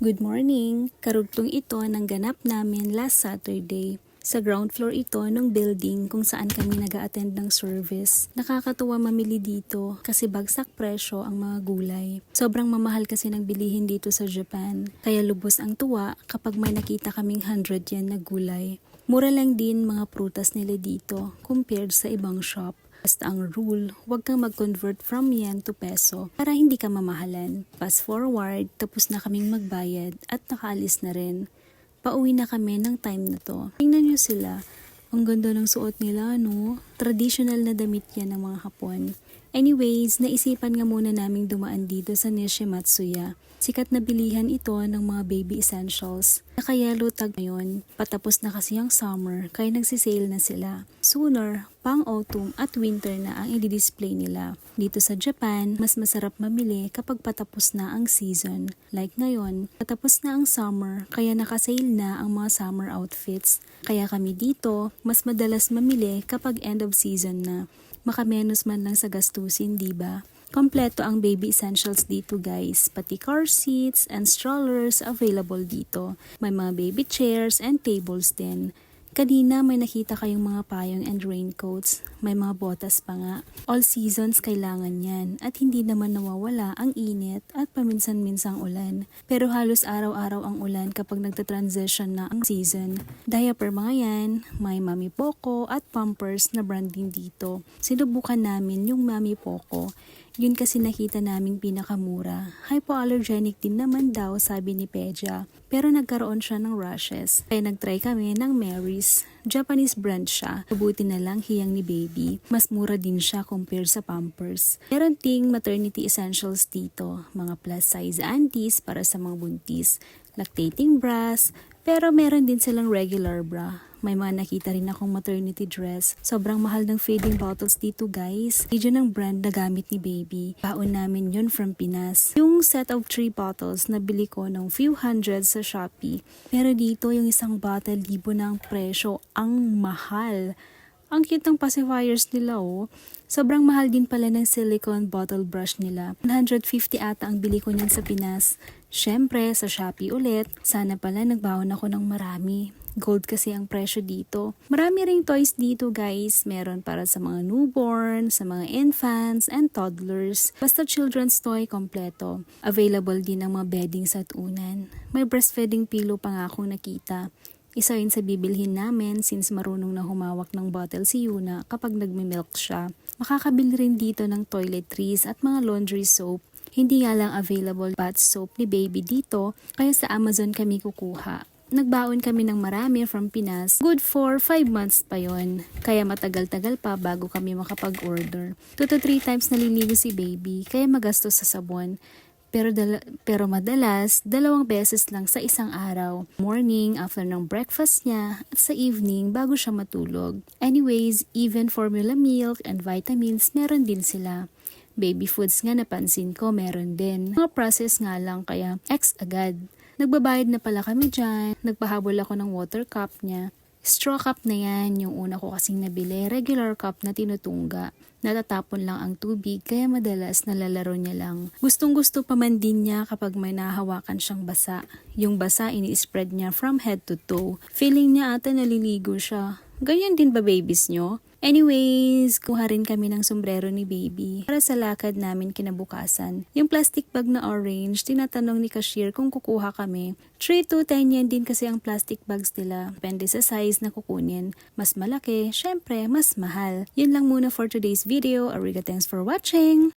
Good morning! Karugtong ito ng ganap namin last Saturday. Sa ground floor ito ng building kung saan kami nag-a-attend ng service. Nakakatuwa mamili dito kasi bagsak presyo ang mga gulay. Sobrang mamahal kasi ng bilihin dito sa Japan. Kaya lubos ang tuwa kapag may nakita kaming 100 yen na gulay. Mura lang din mga prutas nila dito compared sa ibang shop. Basta ang rule, huwag kang mag-convert from yen to peso para hindi ka mamahalan. Fast forward, tapos na kaming magbayad at nakaalis na rin. Pauwi na kami ng time na to. Tingnan nyo sila. Ang ganda ng suot nila, no? Traditional na damit yan ng mga Hapon. Anyways, naisipan nga muna naming dumaan dito sa Nishimatsuya. Sikat na bilihan ito ng mga baby essentials. Naka-yellow tag ngayon, patapos na kasi ang summer kaya nagsisale na sila. Sooner, pang autumn at winter na ang i-display nila. Dito sa Japan, mas masarap mamili kapag patapos na ang season. Like ngayon, patapos na ang summer kaya naka-sale na ang mga summer outfits. Kaya kami dito, mas madalas mamili kapag end of season na. Makamenos man lang sa gastusin, diba? Kompleto ang baby essentials dito guys, pati car seats and strollers available dito. May mga baby chairs and tables din. Kanina may nakita kayong mga payong and raincoats, may mga botas pa nga. All seasons kailangan yan at hindi naman nawawala ang init at paminsan-minsang ulan. Pero halos araw-araw ang ulan kapag nagta-transition na ang season. Diaper mga yan, may Mami Poco at Pampers na branding dito. Sinubukan namin yung Mami Poco. Yun kasi nakita naming pinakamura. Hypoallergenic din naman daw sabi ni Peja. Pero nagkaroon siya ng rashes. Kaya nagtry kami ng Mary's. Japanese brand siya. Mabuti na lang hiyang ni baby. Mas mura din siya compared sa Pampers. Meron ting maternity essentials dito. Mga plus size aunties para sa mga buntis. Lactating bras. Pero meron din silang regular bra. May mga nakita rin akong maternity dress. Sobrang mahal ng feeding bottles dito guys. Video ng brand na gamit ni baby. Baon namin yun from Pinas. Yung set of 3 bottles na bili ko ng few hundred sa Shopee. Pero dito yung isang bottle, libo na ang presyo. Ang mahal. Ang cute ng pacifiers nila oh. Sobrang mahal din pala ng silicone bottle brush nila. 150 ata ang bili ko niyan sa Pinas. Syempre, sa Shopee ulit. Sana pala nagbaon ako ng marami. Gold kasi ang presyo dito. Marami ring toys dito guys. Meron para sa mga newborn, sa mga infants, and toddlers. Basta children's toy kompleto. Available din ang mga beddings at unan. May breastfeeding pillow pa nga akong nakita. Isa yun sa bibilhin namin since marunong na humawak ng bottle si Yuna kapag nagme-milk siya. Makakabili rin dito ng toiletries at mga laundry soap. Hindi nga lang available bath soap ni baby dito, kaya sa Amazon kami kukuha. Nagbaon kami ng marami from Pinas. Good for 5 months pa yon. Kaya matagal-tagal pa bago kami makapag-order. 2 to 3 times naliligo si baby, kaya magastos sa sabon. Pero madalas, 2 beses lang sa isang araw. Morning, after ng breakfast niya, at sa evening bago siya matulog. Anyways, even formula milk and vitamins meron din sila. Baby foods nga napansin ko meron din. Mga process nga lang kaya X agad. Nagbabayad na pala kami dyan. Nagpahabol ako ng water cup niya. Straw cup na yan, yung una ko kasing nabili. Regular cup na tinutungga. Natatapon lang ang tubig kaya madalas nalalaro niya lang. Gustong-gusto pa man din niya kapag may nahawakan siyang basa. Yung basa ini-spread niya from head to toe. Feeling niya ata naliligo siya. Ganyan din ba babies nyo? Anyways, kuha rin kami ng sombrero ni baby para sa lakad namin kinabukasan. Yung plastic bag na orange, tinatanong ni cashier kung kukuha kami. 3 to 10 yen din kasi ang plastic bags nila. Depende sa size na kukunin. Mas malaki, syempre, mas mahal. Yun lang muna for today's video. Arigato, thanks for watching!